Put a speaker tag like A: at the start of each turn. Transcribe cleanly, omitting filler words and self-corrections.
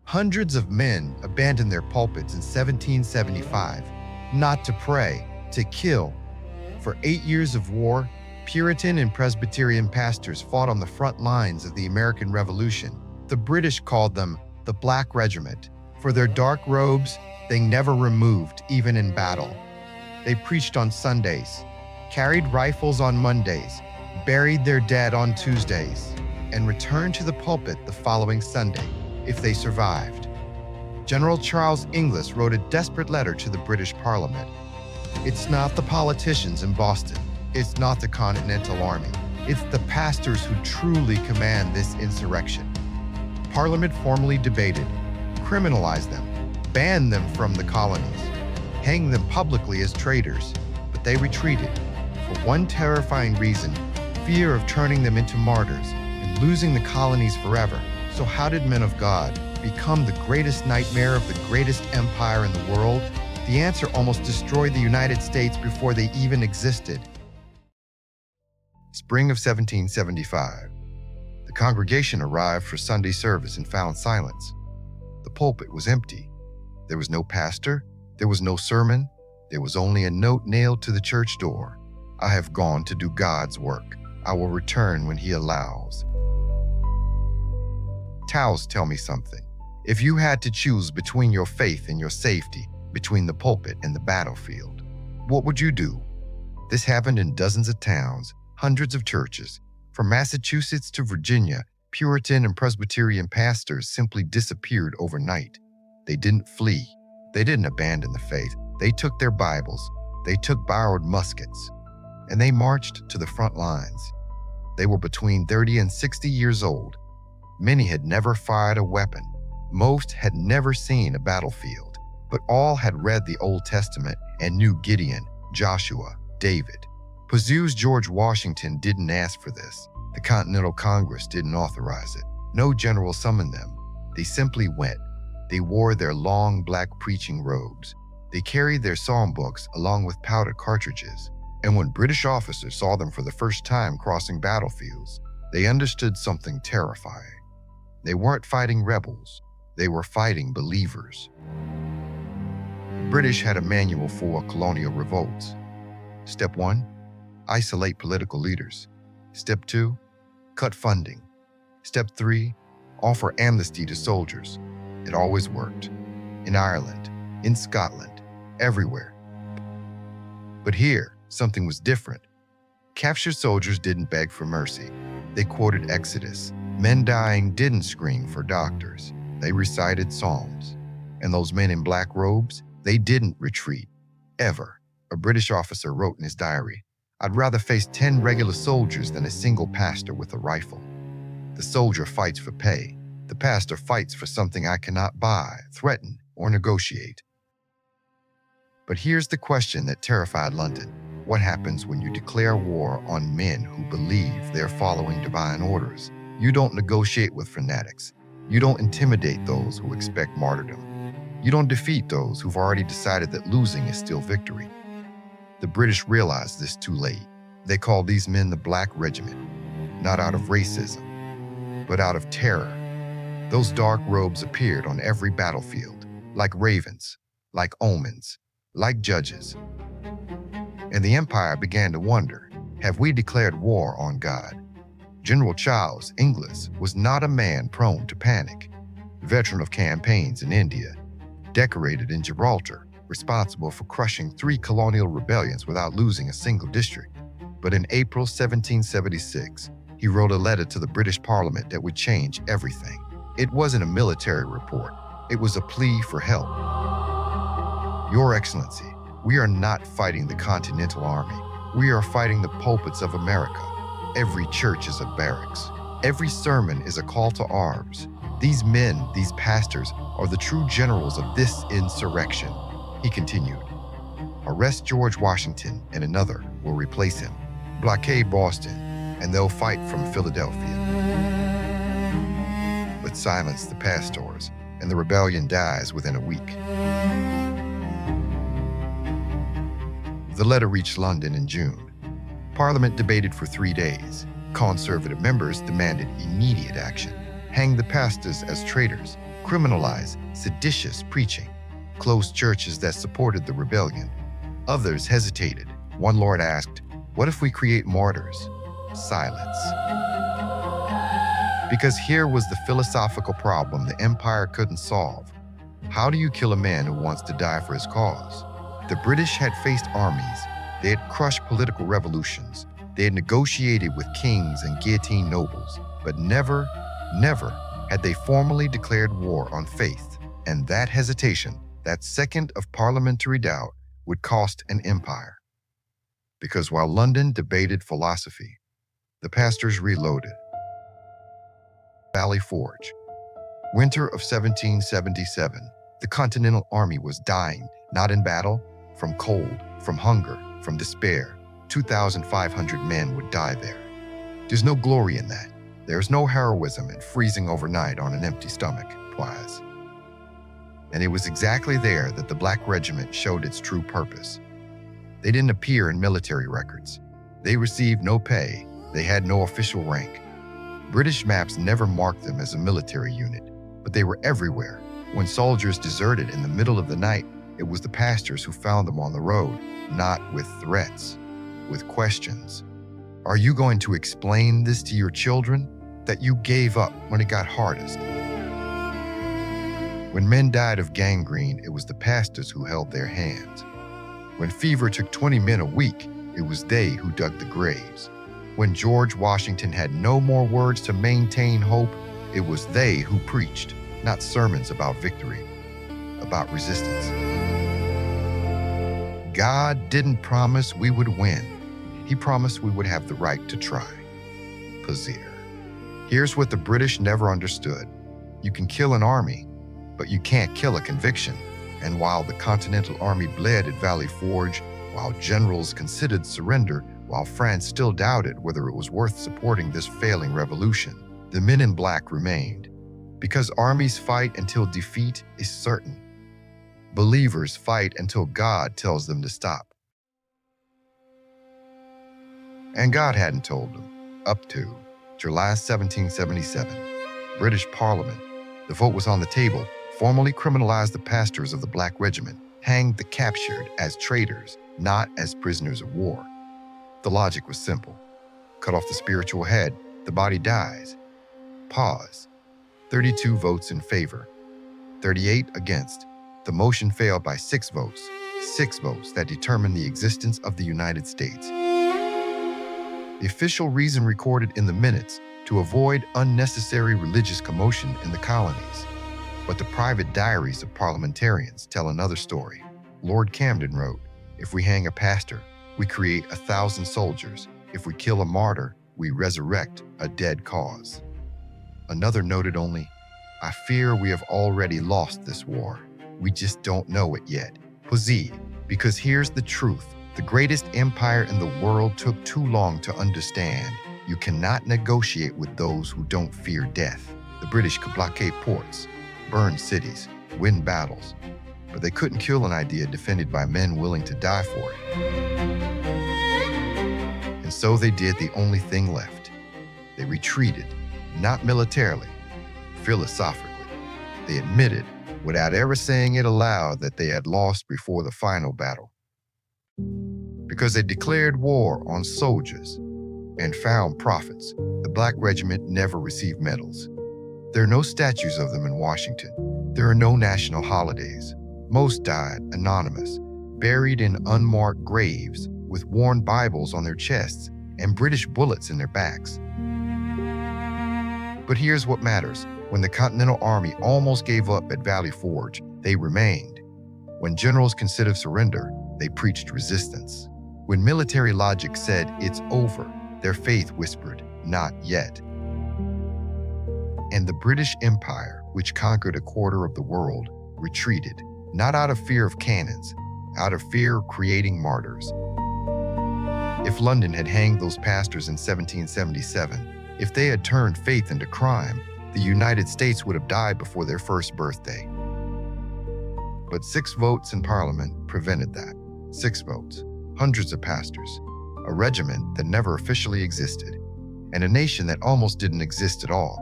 A: Hundreds of men abandoned their pulpits in 1775, not to pray, to kill. For 8 years of war, Puritan and Presbyterian pastors fought on the front lines of the American Revolution. The British called them the Black Regiment. For their dark robes, they never removed, even in battle. They preached on Sundays, carried rifles on Mondays, buried their dead on Tuesdays, and returned to the pulpit the following Sunday, if they survived. General Charles Inglis wrote a desperate letter to the British Parliament. It's not the politicians in Boston. It's not the Continental Army. It's the pastors who truly command this insurrection. Parliament formally debated, criminalized them, banned them from the colonies, hanged them publicly as traitors, but they retreated for one terrifying reason: fear of turning them into martyrs and losing the colonies forever. So how did men of God become the greatest nightmare of the greatest empire in the world? The answer almost destroyed the United States before they even existed. Spring of 1775. The congregation arrived for Sunday service and found silence. The pulpit was empty. There was no pastor, there was no sermon, there was only a note nailed to the church door. I have gone to do God's work. I will return when He allows. Towels tell me something. If you had to choose between your faith and your safety, between the pulpit and the battlefield, what would you do? This happened in dozens of towns, hundreds of churches. From Massachusetts to Virginia, Puritan and Presbyterian pastors simply disappeared overnight. They didn't flee. They didn't abandon the faith. They took their Bibles. They took borrowed muskets. And they marched to the front lines. They were between 30 and 60 years old. Many had never fired a weapon. Most had never seen a battlefield. But all had read the Old Testament and knew Gideon, Joshua, David. Pursue's George Washington didn't ask for this. The Continental Congress didn't authorize it. No general summoned them. They simply went. They wore their long black preaching robes. They carried their psalm books along with powder cartridges. And when British officers saw them for the first time crossing battlefields, they understood something terrifying. They weren't fighting rebels. They were fighting believers. The British had a manual for colonial revolts. Step 1, isolate political leaders. Step 2, cut funding. Step 3, offer amnesty to soldiers. It always worked. In Ireland, in Scotland, everywhere. But here, something was different. Captured soldiers didn't beg for mercy. They quoted Exodus. Men dying didn't scream for doctors. They recited psalms. And those men in black robes, they didn't retreat. Ever. A British officer wrote in his diary, "I'd rather face 10 regular soldiers than a single pastor with a rifle. The soldier fights for pay. The pastor fights for something I cannot buy, threaten, or negotiate." But here's the question that terrified London. What happens when you declare war on men who believe they're following divine orders? You don't negotiate with fanatics. You don't intimidate those who expect martyrdom. You don't defeat those who've already decided that losing is still victory. The British realized this too late. They called these men the Black Regiment, not out of racism, but out of terror. Those dark robes appeared on every battlefield, like ravens, like omens, like judges. And the empire began to wonder, have we declared war on God? General Charles Inglis was not a man prone to panic. Veteran of campaigns in India, decorated in Gibraltar, responsible for crushing 3 colonial rebellions without losing a single district. But in April 1776, he wrote a letter to the British Parliament that would change everything. It wasn't a military report. It was a plea for help. Your Excellency, we are not fighting the Continental Army. We are fighting the pulpits of America. Every church is a barracks. Every sermon is a call to arms. These men, these pastors, are the true generals of this insurrection. He continued, arrest George Washington and another will replace him. Blockade Boston and they'll fight from Philadelphia. But silence the pastors and the rebellion dies within a week. The letter reached London in June. Parliament debated for 3 days. Conservative members demanded immediate action. Hang the pastors as traitors. criminalized seditious preaching, closed churches that supported the rebellion. Others hesitated. One lord asked, "What if we create martyrs?" Silence. Because here was the philosophical problem the empire couldn't solve. How do you kill a man who wants to die for his cause? The British had faced armies. They had crushed political revolutions. They had negotiated with kings and guillotined nobles. But never had they formally declared war on faith. And that hesitation, that second of parliamentary doubt, would cost an empire. Because while London debated philosophy, the pastors reloaded. Valley Forge. Winter of 1777. The Continental Army was dying, not in battle, from cold, from hunger, from despair. 2,500 men would die there. There's no glory in that. There's no heroism in freezing overnight on an empty stomach, twice. And it was exactly there that the Black Regiment showed its true purpose. They didn't appear in military records. They received no pay. They had no official rank. British maps never marked them as a military unit, but they were everywhere. When soldiers deserted in the middle of the night, it was the pastors who found them on the road, not with threats, with questions. Are you going to explain this to your children? That you gave up when it got hardest? When men died of gangrene, it was the pastors who held their hands. When fever took 20 men a week, it was they who dug the graves. When George Washington had no more words to maintain hope, it was they who preached, not sermons about victory, about resistance. God didn't promise we would win. He promised we would have the right to try. Pazier. Here's what the British never understood. You can kill an army, but you can't kill a conviction. And while the Continental Army bled at Valley Forge, while generals considered surrender, while France still doubted whether it was worth supporting this failing revolution, the men in black remained. Because armies fight until defeat is certain. Believers fight until God tells them to stop. And God hadn't told them. Up to July 1777, British Parliament, the vote was on the table, formally criminalized the pastors of the Black Regiment, hanged the captured as traitors, not as prisoners of war. The logic was simple. Cut off the spiritual head, the body dies. Pause. 32 votes in favor, 38 against. The motion failed by 6 votes. 6 votes that determined the existence of the United States. The official reason recorded in the minutes: to avoid unnecessary religious commotion in the colonies. But the private diaries of parliamentarians tell another story. Lord Camden wrote, "If we hang a pastor, we create 1,000 soldiers. If we kill a martyr, we resurrect a dead cause." Another noted only, "I fear we have already lost this war. We just don't know it yet." Poesie, because here's the truth. The greatest empire in the world took too long to understand. You cannot negotiate with those who don't fear death. The British could blockade ports, burn cities, win battles, but they couldn't kill an idea defended by men willing to die for it. And so they did the only thing left. They retreated, not militarily, philosophically. They admitted, without ever saying it aloud, that they had lost before the final battle. Because they declared war on soldiers and found prophets, the Black Regiment never received medals. There are no statues of them in Washington. There are no national holidays. Most died anonymous, buried in unmarked graves with worn Bibles on their chests and British bullets in their backs. But here's what matters. When the Continental Army almost gave up at Valley Forge, they remained. When generals considered surrender, they preached resistance. When military logic said, "It's over," their faith whispered, "Not yet." And the British Empire, which conquered a quarter of the world, retreated, not out of fear of cannons, out of fear of creating martyrs. If London had hanged those pastors in 1777, if they had turned faith into crime, the United States would have died before their first birthday. But 6 votes in Parliament prevented that. 6 votes, hundreds of pastors, a regiment that never officially existed, and a nation that almost didn't exist at all.